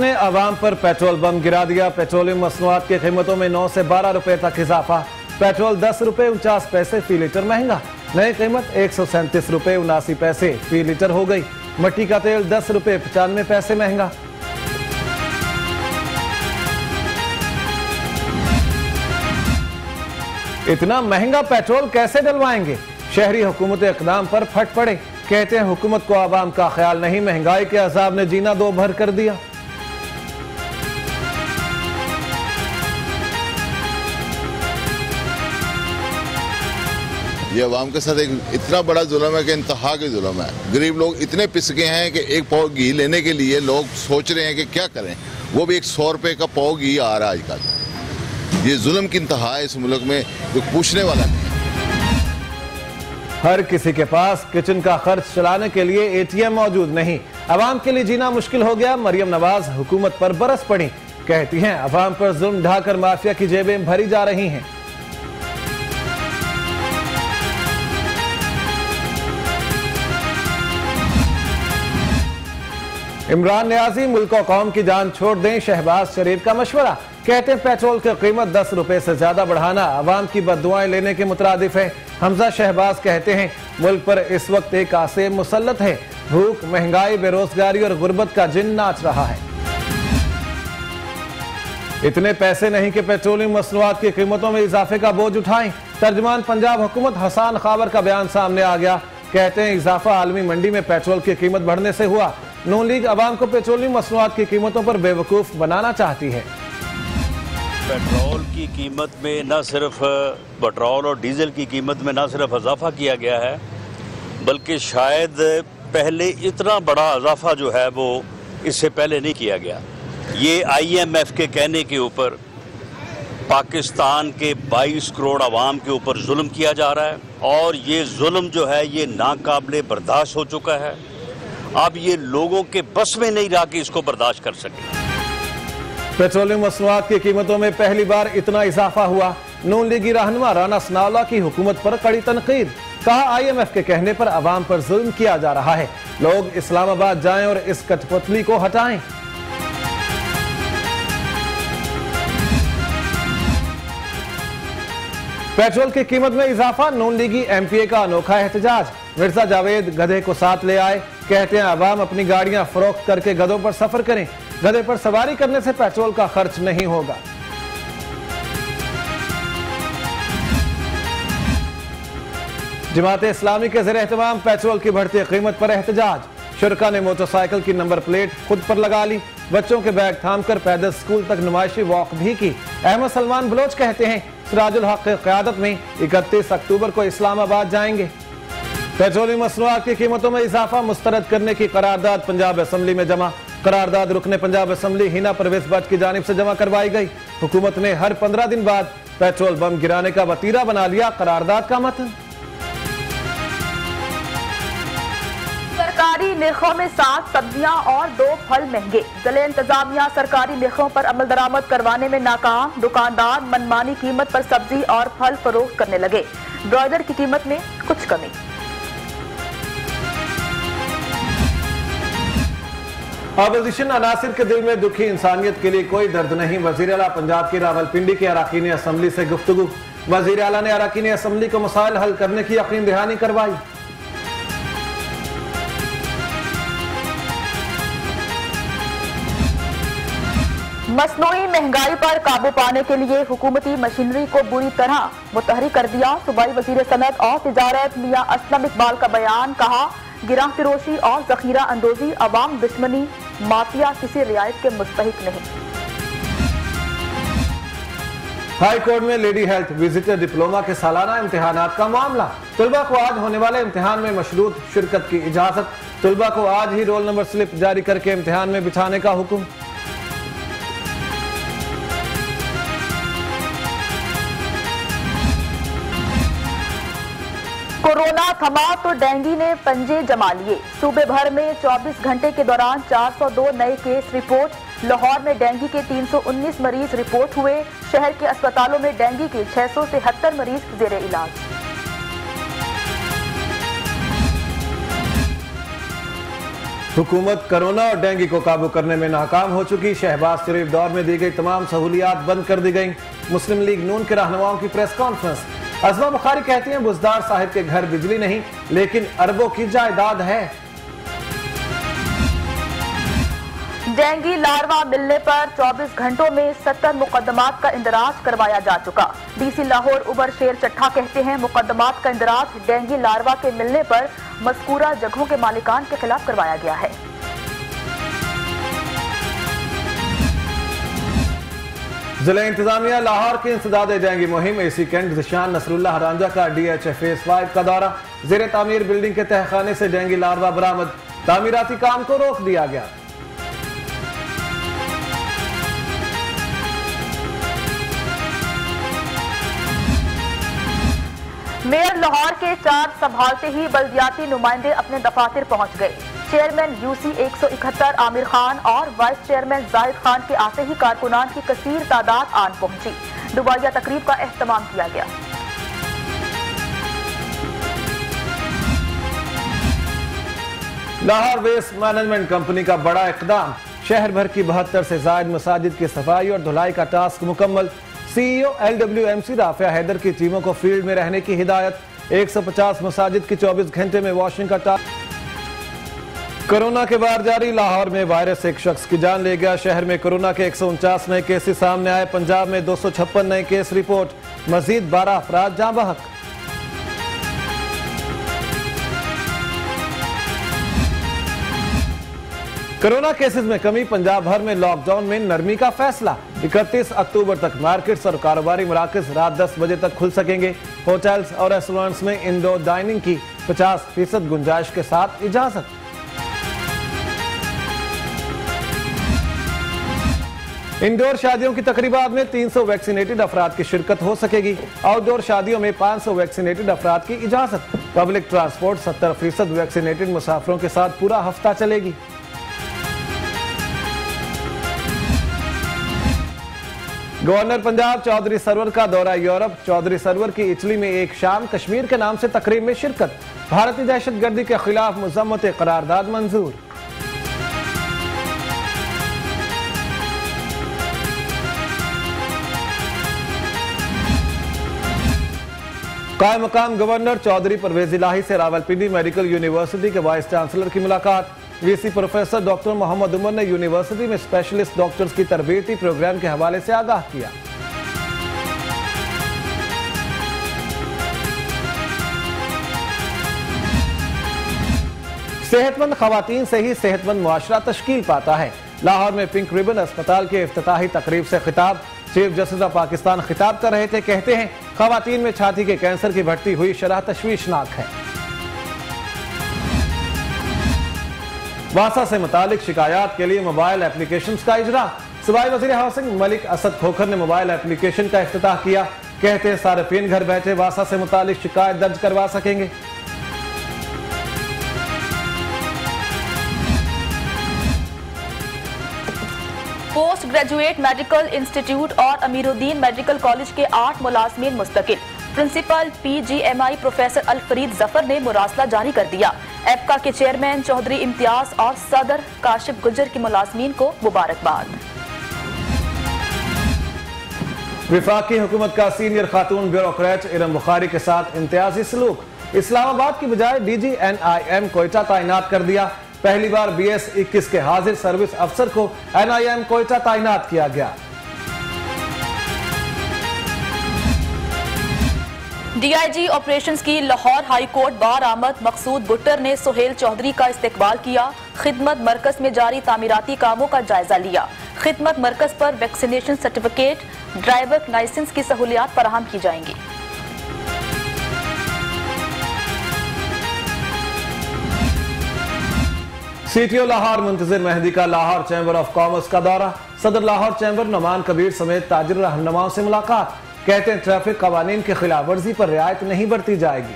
ने अवाम पर petrol bomb गिरा दिया। पेट्रोलियम मसनूआत की कीमतों में 9 से 12 रुपए तक इजाफा। पेट्रोल 10 रुपए 49 पैसे फी लीटर महंगा। नई कीमत 137 रुपए 79 पैसे फी लीटर हो गई। मट्टी का तेल 10 रुपए 95 पैसे महंगा। इतना महंगा पेट्रोल कैसे डलवाएंगे? शहरी हुकूमत इक़दाम पर फट पड़े। कहते हैं हुकूमत को आवाम का ख्याल नहीं, महंगाई के अजाब ने जीना दो भर कर दिया। ये अवाम के साथ एक इतना बड़ा जुल्म है कि इंतहा के जुल्म है। गरीब लोग इतने पिस गए हैं कि एक पाव घी लेने के लिए लोग सोच रहे हैं कि क्या करें, वो भी 100 रुपए का पाव घी आ रहा है आजकल। ये जुल्म की इंतहा है इस मुल्क में, जो पूछने वाला नहीं। हर किसी के पास किचन का खर्च चलाने के लिए एटीएम मौजूद नहीं। अवाम के लिए जीना मुश्किल हो गया। मरियम नवाज हुकूमत पर बरस पड़ी। कहती हैं अवाम पर जुल्म ढाकर माफिया की जेबें भरी जा रही हैं। इमरान नियाजी मुल्क और कौम की जान छोड़ दें, शहबाज शरीफ का मशवरा। कहते हैं पेट्रोल की कीमत 10 रुपए से ज्यादा बढ़ाना अवाम की बद्दुआएं लेने के मुतरादिफ है। हमजा शहबाज कहते हैं मुल्क पर इस वक्त एक आसेब मुसल्लत है। भूख, महंगाई, बेरोजगारी और गुर्बत का जिन नाच रहा है। इतने पैसे नहीं कि पेट्रोलियम मसनूआत की कीमतों में इजाफे का बोझ उठाएं। तर्जुमान पंजाब हुकूमत हसन खावर का बयान सामने आ गया। कहते हैं इजाफा आलमी मंडी में पेट्रोल की कीमत बढ़ने से हुआ। नून लीग अवाम को पेट्रोलियम मसनूआत की कीमतों पर बेवकूफ बनाना चाहती है। पेट्रोल की कीमत में न सिर्फ पेट्रोल और डीजल की कीमत में न सिर्फ इजाफा किया गया है, बल्कि शायद पहले इतना बड़ा इजाफा जो है वो इससे पहले नहीं किया गया। ये IMF के कहने के ऊपर पाकिस्तान के 22 करोड़ आवाम के ऊपर जुल्म किया जा रहा है, और ये जुल्म जो है ये नाकाबिले बर्दाश्त हो चुका है। अब ये लोगों के बस में नहीं रहा कि इसको बर्दाश्त कर सके। पेट्रोलियम मसनूआत की कीमतों में पहली बार इतना इजाफा हुआ। नून लीगी रहनुमा राना सनाउल्लाह की हुकूमत पर कड़ी तनकीद। कहा IMF के कहने पर अवाम पर जुल्म किया जा रहा है। लोग इस्लामाबाद जाएं और इस कठपुतली को हटाएं। पेट्रोल की कीमत में इजाफा, नून लीगी MPA का अनोखा एहतजाज। मिर्जा जावेद गधे को साथ ले आए। कहते हैं अवाम अपनी गाड़ियां फरोख्त करके गधों पर सफर करें। गधे पर सवारी करने से पेट्रोल का खर्च नहीं होगा। जमात इस्लामी के ज़ेर एहतमाम पेट्रोल की बढ़ती कीमत पर एहतजाज। शुरका ने मोटरसाइकिल की नंबर प्लेट खुद पर लगा ली। बच्चों के बैग थामकर पैदल स्कूल तक नुमाइशी वॉक भी की। अहमद सलमान बलोच कहते हैं सिराजुल हक की क़यादत में 31 अक्टूबर को इस्लामाबाद जाएंगे। पेट्रोलियम मसनूआत की कीमतों में इजाफा मुस्तरद करने की करारदाद पंजाब असम्बली में जमा। करारदाद रुकने पंजाब असम्बली हिना परवेज भट्ट की जानिब से जमा करवाई गई। हुकूमत ने हर 15 दिन बाद पेट्रोल बम गिराने का वतीरा बना लिया करारदाद का मतन। सरकारी निर्खों में 7 सब्जियां और 2 फल महंगे। जिले इंतजामिया सरकारी निर्खों पर अमल दरामद करवाने में नाकाम। दुकानदार मनमानी कीमत पर सब्जी और फल फरोख्त करने लगे। ब्रॉयलर की कीमत में कुछ कमी। अपोजिशन अनासिर के दिल में दुखी, इंसानियत के लिए कोई दर्द नहीं। वजीर आला पंजाब की रावलपिंडी के अरकान असम्बली से गुफ्तगू। वजीर आला ने अरकान असम्बली को मसाइल हल करने की यकीन दहानी करवाई। मसनूई महंगाई पर काबू पाने के लिए हुकूमती मशीनरी को बुरी तरह मुतहरिक कर दिया। सूबाई वजीर सनअत और तिजारत मियां असलम इकबाल का बयान। कहा गिरां फिरोशी और जखीरा अंदोजी अवाम दुश्मनी, माफिया किसी रियायत के मुस्तहिक नहीं। हाई कोर्ट में लेडी हेल्थ विजिटर डिप्लोमा के सालाना इम्तिहानात का मामला। तलबा को आज होने वाले इम्तिहान में मशरूत शिरकत की इजाजत। तलबा को आज ही रोल नंबर स्लिप जारी करके इम्तिहान में बिठाने का हुक्म। कोरोना थमा तो डेंगू ने पंजे जमा लिए। सूबे भर में 24 घंटे के दौरान 402 नए केस रिपोर्ट। लाहौर में डेंगू के 319 मरीज रिपोर्ट हुए। शहर के अस्पतालों में डेंगू के 673 मरीज जेर इलाज। हुकूमत कोरोना और डेंगू को काबू करने में नाकाम हो चुकी। शहबाज शरीफ दौर में दी गई तमाम सहूलियात बंद कर दी गई। मुस्लिम लीग नून के रहनुमाओं की प्रेस कॉन्फ्रेंस। अज़मा बुखारी कहती हैं बुज़दार साहिब के घर बिजली नहीं लेकिन अरबों की जायदाद है। डेंगू लार्वा मिलने पर 24 घंटों में 70 मुकदमात का इंदराज करवाया जा चुका। डीसी लाहौर उबर शेर चट्ठा कहते हैं मुकदमात का इंदराज डेंगू लार्वा के मिलने पर मज़कूरा जगहों के मालिकान के खिलाफ करवाया गया है। जिला इंतजामिया लाहौर की इंसदाद डेंगू मुहिम एसी कैंट ज़िशान नसरुल्लाह रांझा का DHA फेज 5 का दौरा। ज़ेरे तामीर बिल्डिंग के तहखाने से डेंगू लार्वा बरामद। तामीराती काम को रोक दिया गया। मेयर लाहौर के चार्ज संभालते ही बल्दियाती नुमाइंदे अपने दफातर पहुंच गए। चेयरमैन UC 171 आमिर खान और वाइस चेयरमैन जाहिद खान के आते ही कारकुनान की कसीर तादाद आन पहुंची। दुबाइया तकरीब का एहतमाम किया गया। लाहौर वेस्ट मैनेजमेंट कंपनी का बड़ा इकदाम। शहर भर की 72 से ज्यादा मसाजिद की सफाई और धुलाई का टास्क मुकम्मल। CEO LWMC राफिया हैदर की टीमों को फील्ड में रहने की हिदायत। 150 मसाजिद की 24 घंटे में वॉशिंग का टास्क। कोरोना के बाद जारी लाहौर में वायरस एक शख्स की जान ले गया। शहर में कोरोना के 149 नए केसेस सामने आए। पंजाब में 256 नए केस रिपोर्ट। मजीद 12 अफराद जाँ बहक। कोरोना केसेस में कमी। पंजाब भर में लॉकडाउन में नरमी का फैसला। 31 अक्टूबर तक मार्केट्स और कारोबारी मराकज रात 10 बजे तक खुल सकेंगे। होटल्स और रेस्टोरेंट्स में इंडोर डाइनिंग की 50% गुंजाइश के साथ इजाजत। इंडोर शादियों की तकरीबात में 300 वैक्सीनेटेड अफराद की शिरकत हो सकेगी। आउटडोर शादियों में 500 वैक्सीनेटेड अफराद की इजाजत। पब्लिक ट्रांसपोर्ट 70% वैक्सीनेटेड मुसाफिरों के साथ पूरा हफ्ता चलेगी। गवर्नर पंजाब चौधरी सरवर का दौरा यूरोप। चौधरी सरवर की इटली में एक शाम कश्मीर के नाम से तकरीब में शिरकत। भारतीय दहशतगर्दी के खिलाफ मुज़म्मत करारदाद मंजूर। कायम मकाम गवर्नर चौधरी परवेज इलाही से रावलपिंडी मेडिकल यूनिवर्सिटी के वाइस चांसलर की मुलाकात। VC professor doctor Mohammad Umar ने यूनिवर्सिटी में स्पेशलिस्ट डॉक्टर्स की तरबीयती प्रोग्राम के हवाले से आगाह किया। सेहतमंद खवातीन से ही सेहतमंद मुआशरा तश्कील पाता है। लाहौर में पिंक रिबन अस्पताल के इफ्तिताही तकरीब से खिताब। चीफ जस्टिस ऑफ पाकिस्तान खिताब कर रहे थे। कहते हैं खवातीन में छाती के कैंसर की बढ़ती हुई शरह तशवीशनाक है। वासा से मुतालिक शिकायत के लिए मोबाइल एप्लीकेशंस का इजरा। सूबाई वज़ीर हाउसिंग मलिक असद खोखर ने मोबाइल एप्लीकेशन का इफ्तिताह किया। कहते हैं सारिफीन घर बैठे वासा से मुतालिक शिकायत दर्ज करवा सकेंगे। पोस्ट ग्रेजुएट मेडिकल इंस्टीट्यूट और अमीरुद्दीन मेडिकल कॉलेज के 8 मुलाजमीन मुस्तकिल। Principal PGMI professor Al-Farid Zafar ने मुरासला जारी कर दिया। एप्का के चेयरमैन चौधरी इम्तियाज और सदर काशिफ गुज्जर की मुलाजमीन को मुबारकबाद। विफाकी हुकूमत का सीनियर खातून ब्यूरोक्रेट इरम बुखारी के साथ इम्तियाजी सलूक। इस्लामाबाद की बजाय DG NIM कोयटा तैनात कर दिया। पहली बार BS 21 के हाजिर सर्विस अफसर को NIM कोयटा तैनात किया गया। DIG ऑपरेशंस की लाहौर हाई कोर्ट बार आमद मकसूद बुट्टर ने सुहेल चौधरी का इस्तकबाल किया। खिदमत मरकज में जारी तामीराती कामों का जायजा लिया। खिदमत मरकज पर वैक्सीनेशन सर्टिफिकेट, ड्राइवर लाइसेंस की सहूलियात फराहम की जाएंगी। CTO लाहौर मुंतजिर मेहदी का लाहौर चैम्बर ऑफ कॉमर्स का दौरा। सदर लाहौर चैम्बर नुमान कबीर समेत ताजिर रहनुमाओं से मुलाकात। कहते हैं ट्रैफिक कवानीन की खिलाफ वर्जी पर रियायत नहीं बरती जाएगी।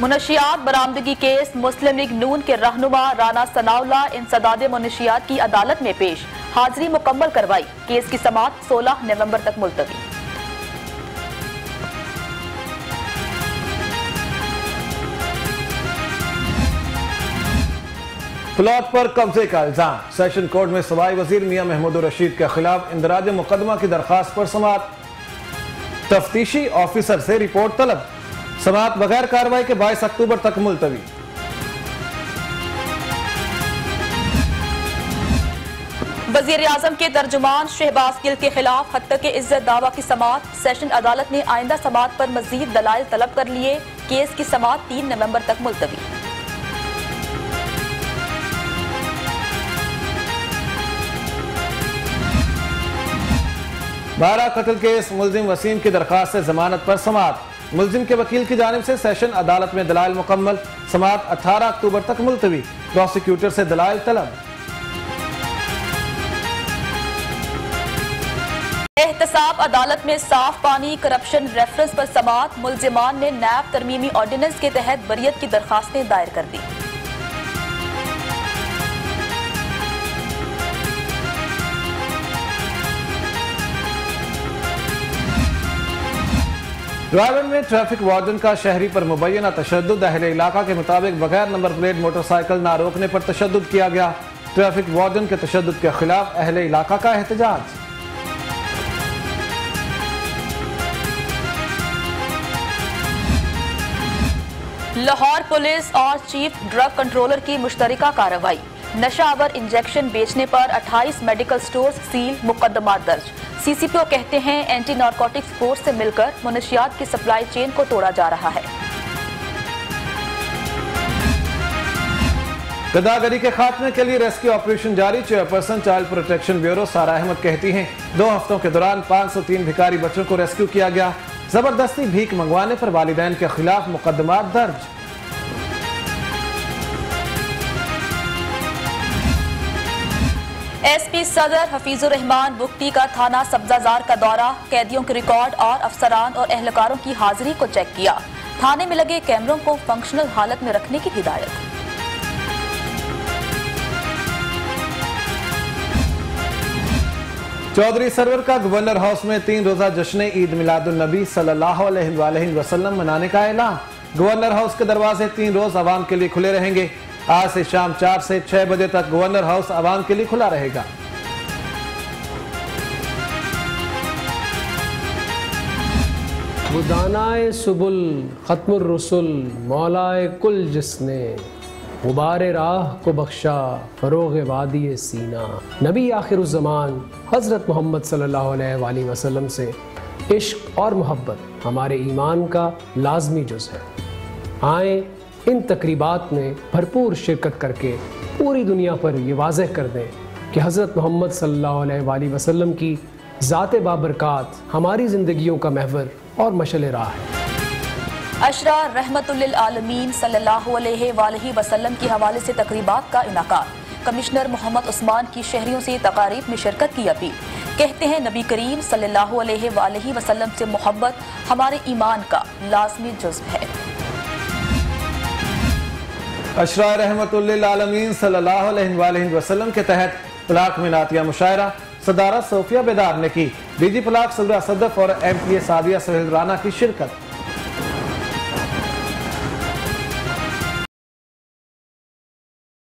मुनशियात बरामदगी केस। मुस्लिम लीग नून के रहनुमा राना सनाउल्लाह इंसदाद मुनशियात की अदालत में पेश। हाजिरी मुकम्मल करवाई। केस की समाअत 16 नवंबर तक मुलतवी। प्लॉट पर कब्जे का इल्जाम। सेशन कोर्ट में सूबाई वजीर मियां महमूद रशीद के खिलाफ इंदराज मुकदमा की दरखास्त पर समाअत। तफ्तीशी ऑफिसर से रिपोर्ट तलब। समाअत बगैर कार्रवाई के 22 अक्टूबर तक मुलतवी। वजीर आजम के तर्जुमान शहबाज गिल के खिलाफ हत्या के इज्जत दावा की समाअत। सेशन अदालत ने आइंदा समाअत पर मजीद दलाइल तलब कर लिए। केस की समाअत 3 नवंबर तक मुलतवी। बारा कत्ल केस मुलजिम वसीम की दरखास्त से जमानत पर समाअत। मुलजिम के वकील की जानिब से सेशन अदालत में दलाइल मुकम्मल। समाअत 18 अक्टूबर तक मुलतवी। प्रोसिक्यूटर से दलाइल तलब। एहतसाब अदालत में साफ पानी करप्शन रेफरेंस पर समाअत। मुलजिमान ने नैब तरमीमी ऑर्डिनेंस के तहत बरियत की दरखास्तें दायर कर दी। ड्राइवर में ट्रैफिक वार्डन का शहरी पर मुबैना तशद्दुद। अहले इलाका के मुताबिक बगैर नंबर प्लेट मोटरसाइकिल ना रोकने पर तशद्दुद किया गया। ट्रैफिक वार्डन के तशद्दुद के खिलाफ अहले इलाका का एहतजाज। लाहौर पुलिस और चीफ ड्रग कंट्रोलर की मुश्तरका कार्रवाई। नशावर इंजेक्शन बेचने पर 28 मेडिकल स्टोर्स सील, मुकदमा दर्ज। सीसीपीओ कहते हैं एंटी नारकोटिक्स फोर्स से मिलकर मुनशियात की सप्लाई चेन को तोड़ा जा रहा है। गदागरी के खात्मे के लिए रेस्क्यू ऑपरेशन जारी। चेयरपर्सन चाइल्ड प्रोटेक्शन ब्यूरो सारा अहमद कहती हैं 2 हफ्तों के दौरान 503 भिखारी बच्चों को रेस्क्यू किया गया। जबरदस्ती भीख मंगवाने पर वालिदैन के खिलाफ मुकदमा दर्ज। एसपी सदर हफीजुर रहमान बुख्ती का थाना सब्जाजार का दौरा। कैदियों के रिकॉर्ड और अफसरान और एहलकारों की हाजिरी को चेक किया। थाने में लगे कैमरों को फंक्शनल हालत में रखने की हिदायत। चौधरी सरवर का गवर्नर हाउस में 3 रोजा जश्न ईद मिलादुन नबी सल्लल्लाहु अलैहि वसल्लम मनाने का ऐलान। गवर्नर हाउस के दरवाजे 3 रोज आवाम के लिए खुले रहेंगे। आज से शाम 4 से 6 बजे तक गवर्नर हाउस आवाम के लिए खुला रहेगा। बुदानाए सुबुल खत्मुर रसुल मौलाए कुल जिसने गुबारे राह को बख्शा फरोग वादी सीना। नबी आखिरुज़्ज़मान हज़रत मोहम्मद सल्लल्लाहु अलैहि वसल्लम से इश्क और मोहब्बत हमारे ईमान का लाजमी जुज़ है। आए इन तकरीबात में भरपूर शिरकत करके पूरी दुनिया पर ये वाज़ेह कर दें कि हज़रत मोहम्मद सल्लल्लाहु अलैहि वसल्लम की ज़ात बाबरकात हमारी ज़िंदगियों का महवर और मशल राह है। अशरा रहमतुल्लिल आलमीन सल्लल्लाहु अलैहि वसल्लम के हवाले से तकरीबात का इनाकाद। कमिश्नर मोहम्मद उस्मान की शहरियों से तकारीब में शिरकत की अपील। कहते हैं नबी करीम सल्लल्लाहु अलैहि वसल्लम से मोहब्बत हमारे ईमान का लाजमी जुज़्व है। अशरा रहमतुल्लिल आलमीन सल्लल्लाहु अलैहि वसल्लम के तहत पलाक में नातिया मुशायरा सदारत सोफिया बेदार ने की। डीजी पलाक सुगरा सदफ और MPA सादिया सोहेल राना की शिरकत।